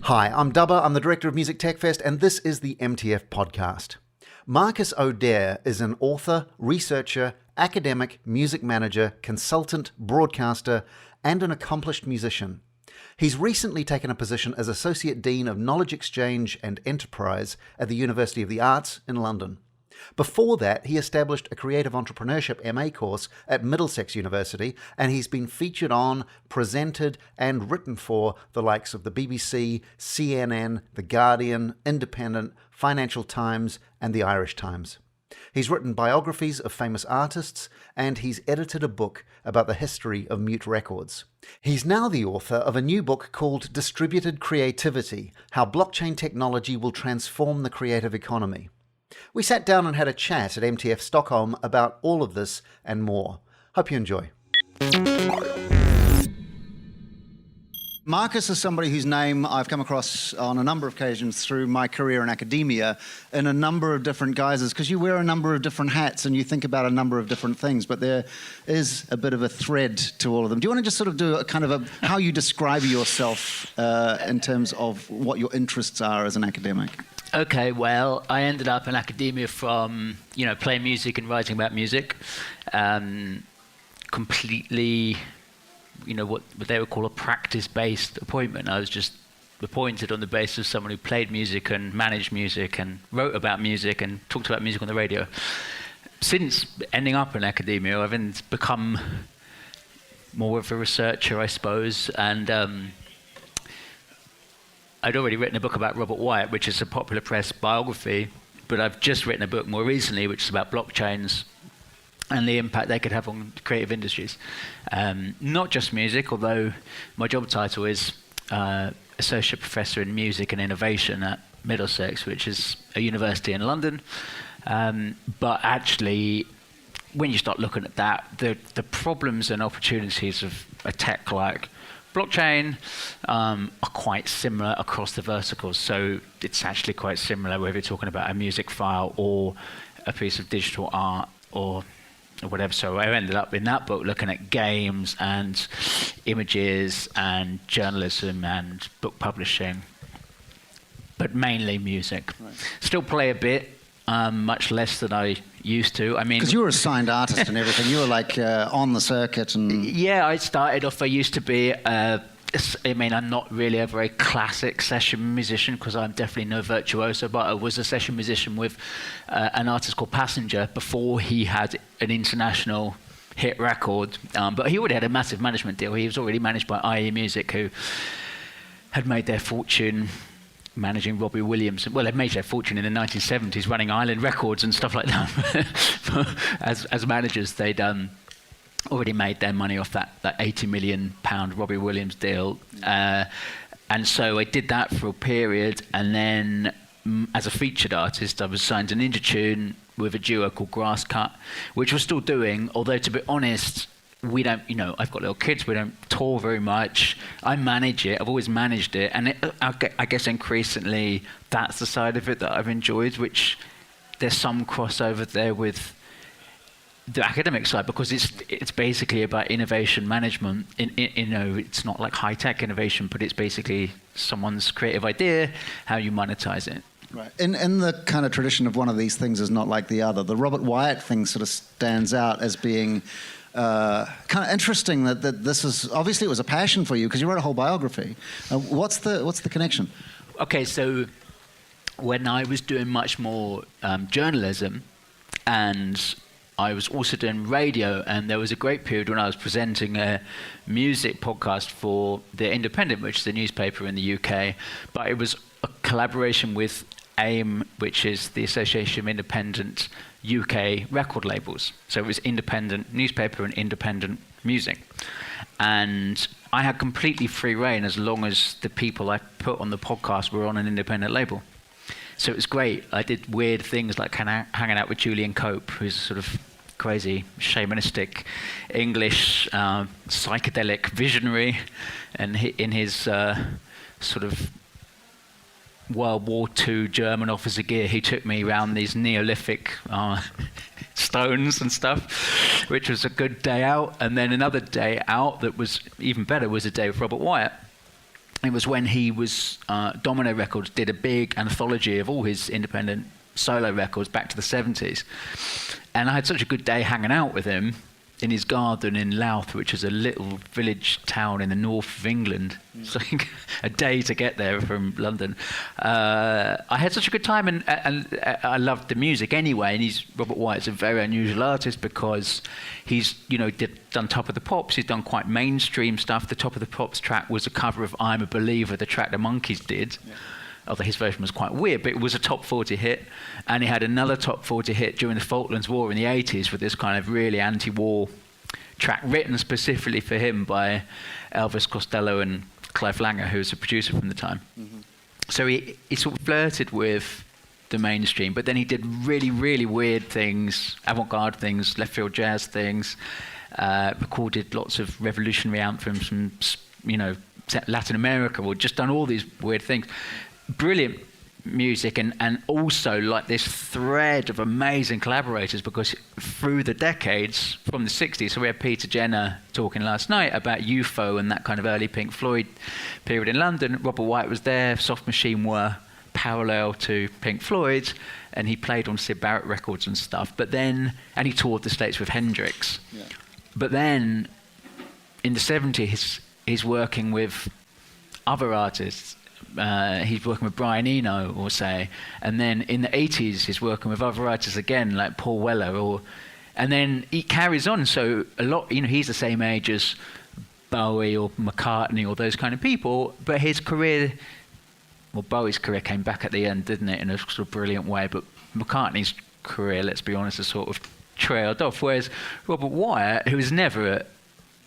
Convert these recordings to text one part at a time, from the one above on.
Hi, I'm Dubber, I'm the Director of Music Tech Fest, and this is the MTF Podcast. Marcus O'Dare is an author, researcher, academic, music manager, consultant, broadcaster, and an accomplished musician. He's recently taken a position as Associate Dean of Knowledge Exchange and Enterprise at the University of the Arts in London. Before that, he established a Creative Entrepreneurship MA course at Middlesex University, and he's been featured on, presented, and written for the likes of the BBC, CNN, The Guardian, Independent, Financial Times, and the Irish Times. He's written biographies of famous artists, and he's edited a book about the history of mute records. He's now the author of a new book called Distributed Creativity: How Blockchain Technology Will Transform the Creative Economy. We sat down and had a chat at MTF Stockholm about all of this and more. Hope you enjoy. Marcus is somebody whose name I've come across on a number of occasions through my career in academia in a number of different guises, because you wear a number of different hats and you think about a number of different things, but there is a bit of a thread to all of them. Do you want to just sort of do a kind of how you describe yourself in terms of what your interests are as an academic? Okay, well, I ended up in academia from, playing music and writing about music. Completely, what they would call a practice-based appointment. I was just appointed on the basis of someone who played music and managed music and wrote about music and talked about music on the radio. Since ending up in academia, I've become more of a researcher, I suppose, and I'd already written a book about Robert Wyatt, which is a popular press biography, but I've just written a book more recently, which is about blockchains and the impact they could have on creative industries. Not just music, although my job title is Associate Professor in Music and Innovation at Middlesex, which is a university in London. But actually, when you start looking at that, the problems and opportunities of a tech like blockchain are quite similar across the verticals. So it's actually quite similar whether you're talking about a music file or a piece of digital art or whatever. So I ended up in that book looking at games and images and journalism and book publishing, but mainly music. Right. Still play a bit, much less than I used to. Because you were a signed artist and everything. You were like on the circuit and... Yeah, I started off, I used to be, I'm not really a very classic session musician because I'm definitely no virtuoso, but I was a session musician with an artist called Passenger before he had an international hit record. But he already had a massive management deal. He was already managed by IE Music, who had made their fortune managing Robbie Williams. Well, they made their fortune in the 1970s running Island Records and stuff like that. as managers, they'd already made their money off that £80 million Robbie Williams deal. And so I did that for a period, and then as a featured artist, I was signed to Ninja Tune with a duo called Grasscut, which we're still doing, although to be honest, we don't, I've got little kids, we don't tour very much. I manage it, I've always managed it, and I guess increasingly that's the side of it that I've enjoyed, which there's some crossover there with the academic side, because it's basically about innovation management. It's not like high-tech innovation, but it's basically someone's creative idea, how you monetize it. Right. In the kind of tradition of one of these things is not like the other. The Robert Wyatt thing sort of stands out as being kind of interesting that this is, obviously it was a passion for you because you wrote a whole biography. What's the connection? Okay, so when I was doing much more journalism, and I was also doing radio, and there was a great period when I was presenting a music podcast for The Independent, which is a newspaper in the UK, but it was a collaboration with AIM, which is the Association of Independent UK Record Labels. So it was independent newspaper and independent music. And I had completely free reign as long as the people I put on the podcast were on an independent label. So it was great. I did weird things like hanging out with Julian Cope, who's sort of crazy, shamanistic, English, psychedelic visionary. And in his sort of World War II German officer gear, he took me around these Neolithic stones and stuff, which was a good day out. And then another day out that was even better was a day with Robert Wyatt. It was when he was, Domino Records did a big anthology of all his independent solo records back to the 70s. And I had such a good day hanging out with him in his garden in Louth, which is a little village town in the north of England. It's like a day to get there from London. I had such a good time, and I loved the music anyway. And Robert White's a very unusual artist because he's done Top of the Pops. He's done quite mainstream stuff. The Top of the Pops track was a cover of "I'm a Believer," the track the Monkees did. Yeah. Although his version was quite weird, but it was a top 40 hit. And he had another top 40 hit during the Falklands War in the 80s with this kind of really anti-war track written specifically for him by Elvis Costello and Clive Langer, who was a producer from the time. Mm-hmm. So he sort of flirted with the mainstream, but then he did really, really weird things, avant-garde things, left-field jazz things, recorded lots of revolutionary anthems from, Latin America, or just done all these weird things. Brilliant music, and also like this thread of amazing collaborators, because through the decades from the 60s, so we had Peter Jenner talking last night about UFO and that kind of early Pink Floyd period in London. Robert White was there. Soft Machine were parallel to Pink Floyd, and he played on Syd Barrett records and stuff, and he toured the States with Hendrix. Yeah. But then in the 70s he's working with other artists. He's working with Brian Eno, or say, and then in the 80s he's working with other writers again, like Paul Weller, and then he carries on. So a lot, he's the same age as Bowie or McCartney or those kind of people, but his career, Bowie's career came back at the end, didn't it, in a sort of brilliant way, but McCartney's career, let's be honest, has sort of trailed off, whereas Robert Wyatt, who was never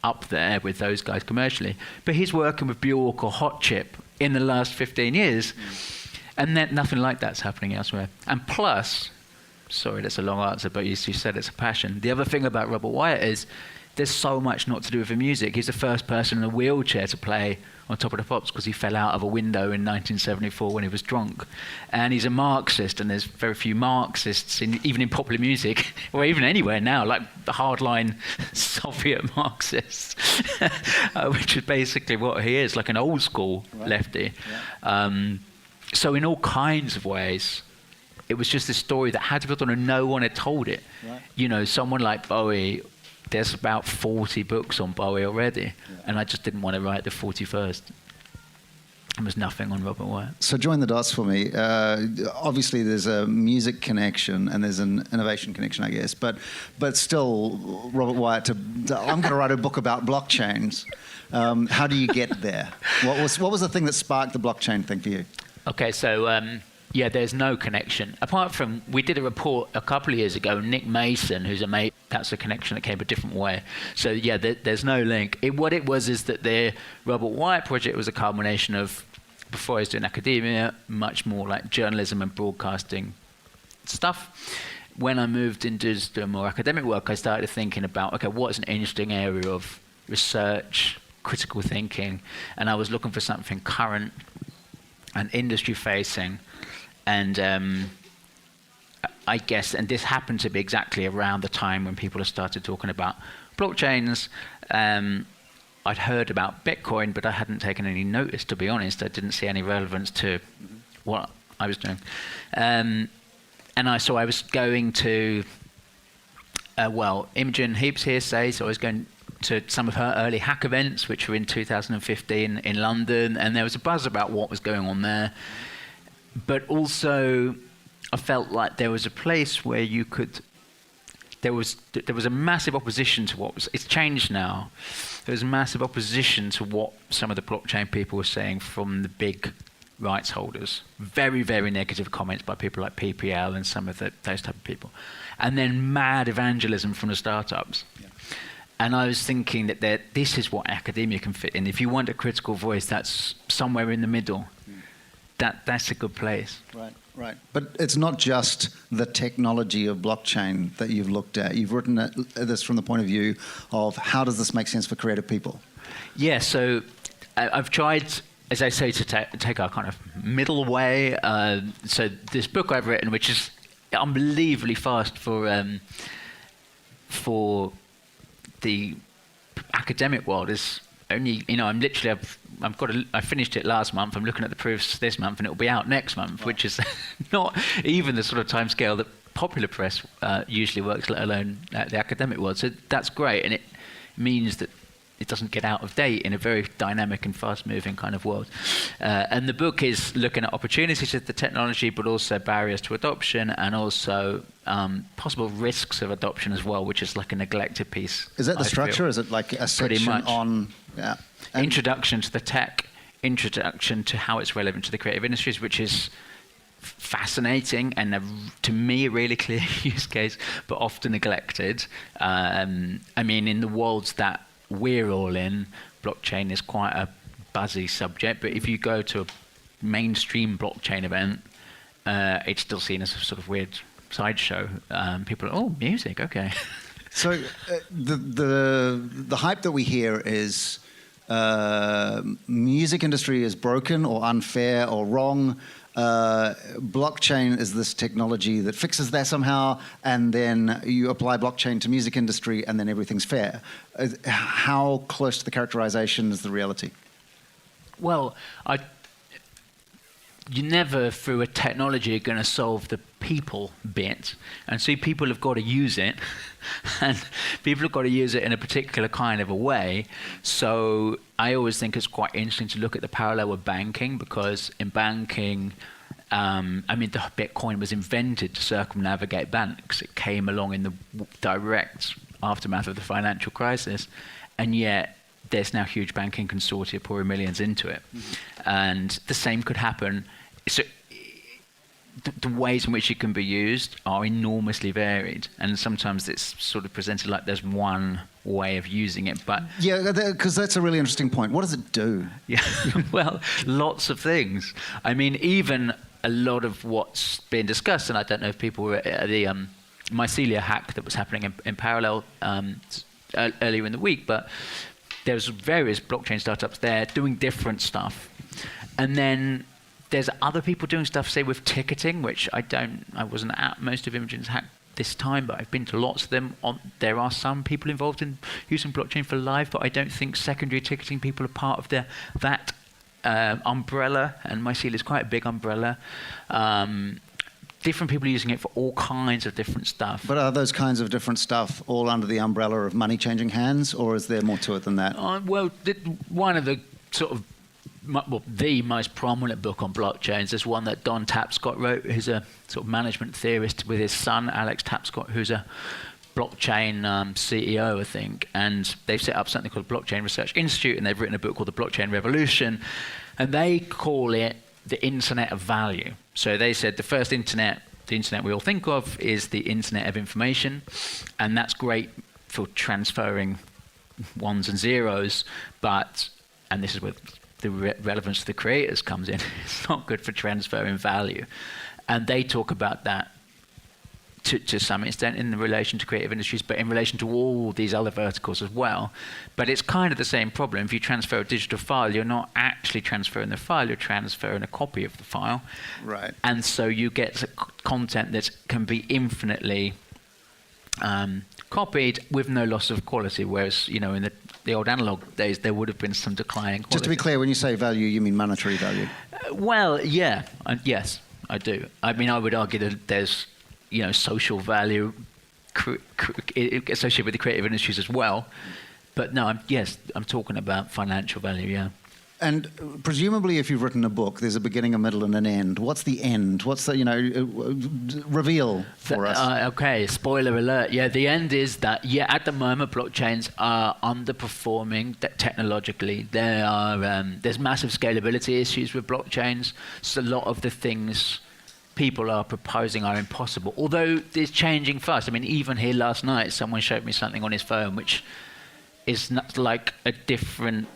up there with those guys commercially, but he's working with Bjork or Hot Chip in the last 15 years, and then nothing like that's happening elsewhere. And plus, sorry, that's a long answer, but you said it's a passion. The other thing about Robert Wyatt is there's so much not to do with the music. He's the first person in a wheelchair to play on Top of the Pops because he fell out of a window in 1974 when he was drunk. And he's a Marxist, and there's very few Marxists, even in popular music, or even anywhere now, like the hardline Soviet Marxists, which is basically what he is, like an old school lefty. Yeah. So in all kinds of ways, it was just a story that had to be told, and no one had told it. Right. Someone like Bowie, there's about 40 books on Bowie already, and I just didn't want to write the 41st. There was nothing on Robert Wyatt. So join the dots for me. Obviously, there's a music connection and there's an innovation connection, I guess. But still, Robert Wyatt, I'm going to write a book about blockchains. How do you get there? What was the thing that sparked the blockchain thing for you? Okay, so there's no connection. Apart from, we did a report a couple of years ago, Nick Mason, who's a mate, that's a connection that came a different way. So there's no link. What it was is that the Robert Wyatt project was a culmination of, before I was doing academia, much more like journalism and broadcasting stuff. When I moved into doing more academic work, I started thinking about, okay, what's an interesting area of research, critical thinking, and I was looking for something current and industry facing. And I guess, and this happened to be exactly around the time when people had started talking about blockchains. I'd heard about Bitcoin, but I hadn't taken any notice, to be honest. I didn't see any relevance to what I was doing. And I was going to, Imogen Heap's hearsay, so I was going to some of her early hack events, which were in 2015 in London, and there was a buzz about what was going on there. But also, I felt like there was a place where you could. There was a massive opposition to what was. It's changed now. There was massive opposition to what some of the blockchain people were saying from the big rights holders. Very, very negative comments by people like PPL and some of those type of people, and then mad evangelism from the startups. Yeah. And I was thinking that this is what academia can fit in. If you want a critical voice, that's somewhere in the middle. That's a good place. Right. But it's not just the technology of blockchain that you've looked at. You've written this from the point of view of how does this make sense for creative people? Yeah, so I've tried, as I say, to take our kind of middle way. So this book I've written, which is unbelievably fast for the academic world, is only, I finished it last month. I'm looking at the proofs this month, and it will be out next month, which is not even the sort of timescale that popular press usually works, let alone the academic world. So that's great, and it means that it doesn't get out of date in a very dynamic and fast-moving kind of world. And the book is looking at opportunities of the technology, but also barriers to adoption, and also possible risks of adoption as well, which is like a neglected piece. Is that the structure? Is it like a section on... Yeah. Introduction to the tech, introduction to how it's relevant to the creative industries, which is fascinating and to me a really clear use case, but often neglected. I mean, in the worlds that we're all in, blockchain is quite a buzzy subject, but if you go to a mainstream blockchain event, it's still seen as a sort of weird sideshow. People are, oh, music, okay. So the hype that we hear is music industry is broken or unfair or wrong. Blockchain is this technology that fixes that somehow, and then you apply blockchain to music industry, and then everything's fair. How close to the characterization is the reality? Well, you never, through a technology, are going to solve the people bit. And so people have got to use it. And people have got to use it in a particular kind of a way. So I always think it's quite interesting to look at the parallel with banking, because in banking, I mean, the Bitcoin was invented to circumnavigate banks. It came along in the direct aftermath of the financial crisis. And yet, there's now huge banking consortia pouring millions into it. Mm-hmm. And the same could happen. So the ways in which it can be used are enormously varied. And sometimes it's sort of presented like there's one way of using it. But yeah, because that's a really interesting point. What does it do? Yeah, well, lots of things. I mean, even a lot of what's been discussed, and I don't know if people were at the mycelia hack that was happening in parallel earlier in the week, but there's various blockchain startups there doing different stuff. And then there's other people doing stuff, say, with ticketing, which I wasn't at most of Imogen's hack this time, but I've been to lots of them. There are some people involved in using blockchain for live, but I don't think secondary ticketing people are part of that umbrella, and mycelia is quite a big umbrella. Different people using it for all kinds of different stuff. But are those kinds of different stuff all under the umbrella of money changing hands, or is there more to it than that? Well, one of the sort of the most prominent book on blockchains is one that Don Tapscott wrote, who's a sort of management theorist, with his son, Alex Tapscott, who's a blockchain CEO, I think. And they've set up something called Blockchain Research Institute, and they've written a book called The Blockchain Revolution. And they call it the Internet of Value. So they said the first internet, the internet we all think of, is the Internet of Information. And that's great for transferring ones and zeros, but, and this is where the relevance to the creators comes in, it's not good for transferring value. And they talk about that to some extent in relation to creative industries, but in relation to all these other verticals as well. But it's kind of the same problem. If you transfer a digital file, you're not actually transferring the file, you're transferring a copy of the file. Right. And so you get content that can be infinitely copied with no loss of quality, whereas, you know, in the old analog days, there would have been some decline in quality. Just to be clear, when you say value, you mean monetary value? Well, yeah, yes, I do. I mean, I would argue that there's, you know, social value associated with the creative industries as well. But no, I'm talking about financial value, yeah. And presumably, if you've written a book, there's a beginning, a middle, and an end. What's the end? What's the, reveal for us? Okay, spoiler alert. Yeah, the end is that, at the moment, blockchains are underperforming technologically. There's massive scalability issues with blockchains. So a lot of the things people are proposing are impossible, although it's changing fast. I mean, even here last night, someone showed me something on his phone, which is not like a different...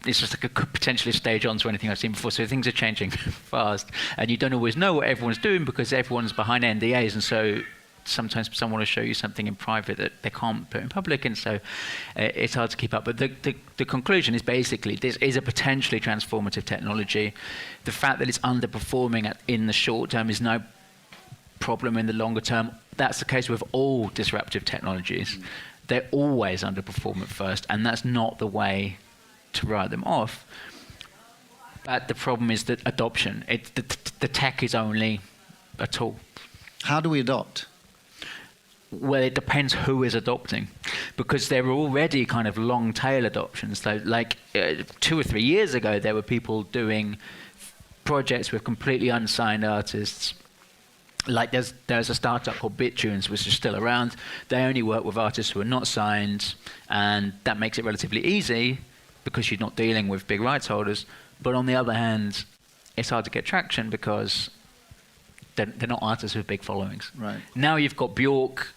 It's just like a potentially stage on to anything I've seen before. So things are changing fast, and you don't always know what everyone's doing because everyone's behind NDAs, and so sometimes someone will show you something in private that they can't put in public, and so it's hard to keep up. But the conclusion is basically this is a potentially transformative technology. The fact that it's underperforming in the short term is no problem in the longer term. That's the case with all disruptive technologies. They're always underperform at first, and that's not the way to write them off. But the problem is that adoption. The tech is only a tool. How do we adopt? Well, it depends who is adopting, because there were already kind of long tail adoptions. So, like 2 or 3 years ago, there were people doing projects with completely unsigned artists. Like there's a startup called BitTunes, which is still around. They only work with artists who are not signed, and that makes it relatively easy because you're not dealing with big rights holders. But on the other hand, it's hard to get traction because they're not artists with big followings. Right. Now you've got Bjork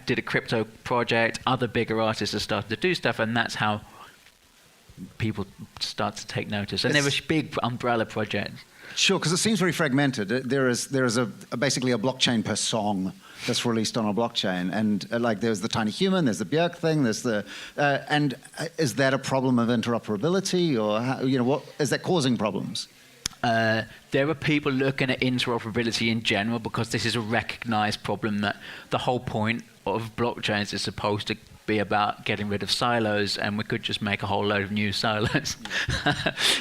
did a crypto project, other bigger artists have started to do stuff, and that's how people start to take notice. And there was big umbrella projects. Sure, because it seems very fragmented. There is basically a blockchain per song that's released on a blockchain, and like there's the Tiny Human, there's the Björk thing, there's the and is that a problem of interoperability, or how, what is that causing problems? There are people looking at interoperability in general because this is a recognized problem that the whole point of blockchains is supposed to be about getting rid of silos, and we could just make a whole load of new silos.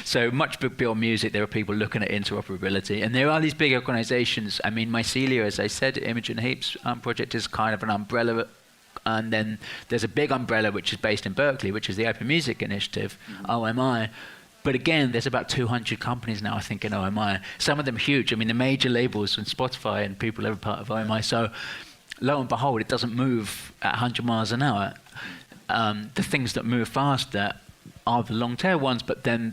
So much beyond music, there are people looking at interoperability, and there are these big organizations. I mean, Mycelia, as I said, Imogen Heap's project is kind of an umbrella, and then there's a big umbrella which is based in Berkeley, which is the Open Music Initiative, OMI. But again, there's about 200 companies now, I think, in OMI. Some of them huge. I mean, the major labels and Spotify and people are part of OMI. So lo and behold, it doesn't move at 100 miles an hour. The things that move faster are the long tail ones, but then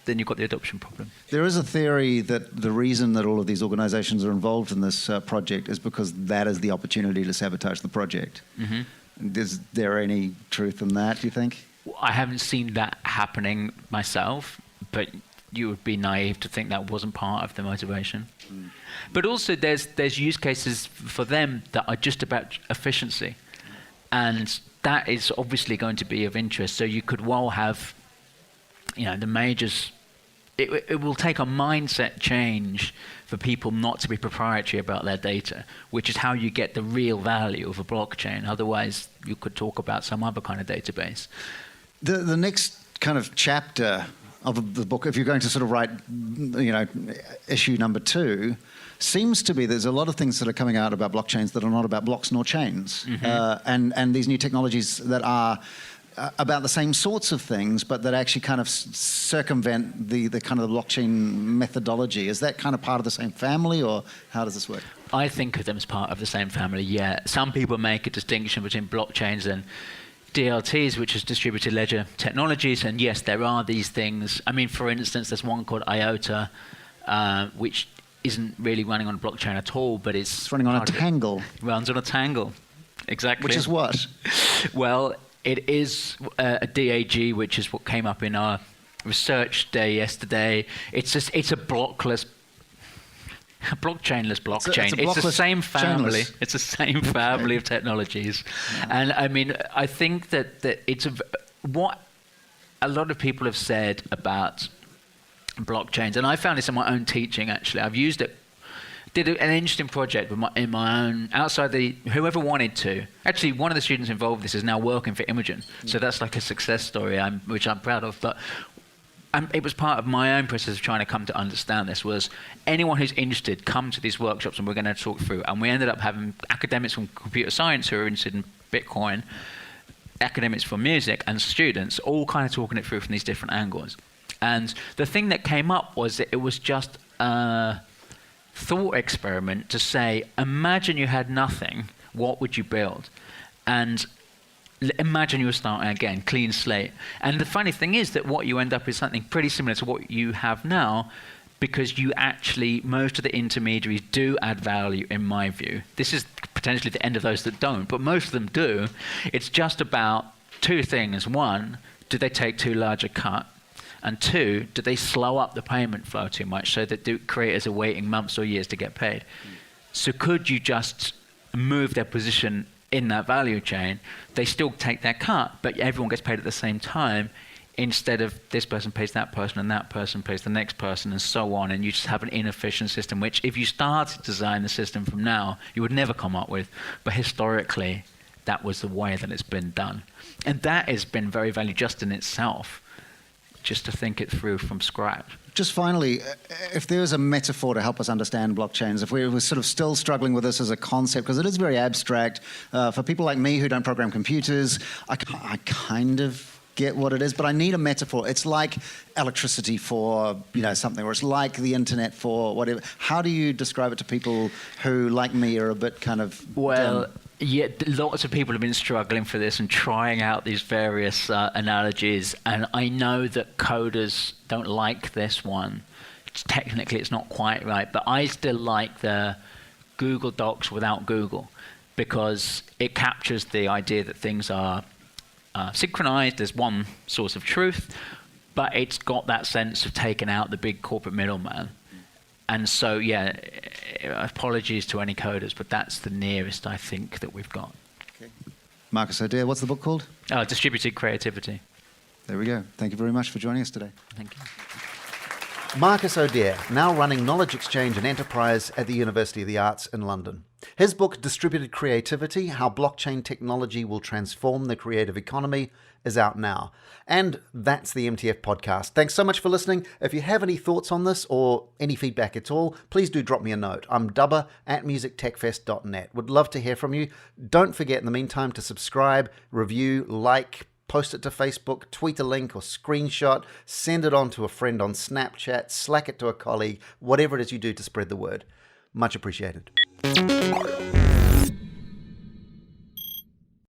you've got the adoption problem. There is a theory that the reason that all of these organizations are involved in this project is because that is the opportunity to sabotage the project. Mm-hmm. Is there any truth in that, do you think? I haven't seen that happening myself, but you would be naive to think that wasn't part of the motivation. Mm. But also there's use cases for them that are just about efficiency. And that is obviously going to be of interest. So you could well have, the majors. It will take a mindset change for people not to be proprietary about their data, which is how you get the real value of a blockchain. Otherwise, you could talk about some other kind of database. The next kind of chapter of the book, if you're going to sort of write, issue number 2, seems to be there's a lot of things that are coming out about blockchains that are not about blocks nor chains, mm-hmm. And these new technologies that are about the same sorts of things, but that actually kind of circumvent the kind of the blockchain methodology. Is that kind of part of the same family, or how does this work? I think of them as part of the same family, yeah. Some people make a distinction between blockchains and DLTs, which is distributed ledger technologies, and yes, there are these things. I mean, for instance, there's one called IOTA, which isn't really running on a blockchain at all, but it's running on a tangle. Runs on a tangle, exactly. Which is what? Well, it is a DAG, which is what came up in our research day yesterday. It's a blockless. A blockchainless blockchain. It's the same family. Chainless. It's the same family of technologies, and I mean, I think that it's what a lot of people have said about blockchains, and I found this in my own teaching. Actually, I've used it. Did an interesting project in my own outside whoever wanted to. Actually, one of the students involved in this is now working for Imogen, so that's like a success story, which I'm proud of. But it was part of my own process of trying to come to understand this. Was anyone who's interested, come to these workshops, and we're going to talk through. And we ended up having academics from computer science who are interested in Bitcoin, academics from music, and students all kind of talking it through from these different angles. And the thing that came up was that it was just a thought experiment to say, imagine you had nothing, what would you build? And imagine you were starting again, clean slate. And the funny thing is that what you end up is something pretty similar to what you have now, because you actually, most of the intermediaries do add value, in my view. This is potentially the end of those that don't, but most of them do. It's just about 2 things. 1, do they take too large a cut? And 2, do they slow up the payment flow too much so that creators are waiting months or years to get paid? So could you just move their position in that value chain? They still take their cut, but everyone gets paid at the same time, instead of this person pays that person and that person pays the next person and so on, and you just have an inefficient system, which if you started to design the system from now, you would never come up with. But historically, that was the way that it's been done. And that has been very valuable just in itself. just to think it through from scratch. Just finally, if there is a metaphor to help us understand blockchains, if we're sort of still struggling with this as a concept, because it is very abstract, for people like me who don't program computers, I kind of get what it is, but I need a metaphor. It's like electricity for, something, or it's like the internet for whatever. How do you describe it to people who, like me, are a bit kind of dumb? Yeah, lots of people have been struggling for this and trying out these various analogies, and I know that coders don't like this one. Technically, it's not quite right, but I still like the Google Docs without Google, because it captures the idea that things are synchronized. There's one source of truth, but it's got that sense of taking out the big corporate middleman. And so, apologies to any coders, but that's the nearest I think that we've got. Okay. Marcus O'Dea, what's the book called? Distributed Creativity. There we go. Thank you very much for joining us today. Thank you. Marcus O'Dea, now running Knowledge Exchange and Enterprise at the University of the Arts in London. His book, Distributed Creativity, How Blockchain Technology Will Transform the Creative Economy, is out now. And that's the MTF podcast. Thanks so much for listening. If you have any thoughts on this or any feedback at all, please do drop me a note. I'm dubber@musictechfest.net. Would love to hear from you. Don't forget in the meantime to subscribe, review, like, post it to Facebook, tweet a link or screenshot, send it on to a friend on Snapchat, Slack it to a colleague, whatever it is you do to spread the word. Much appreciated.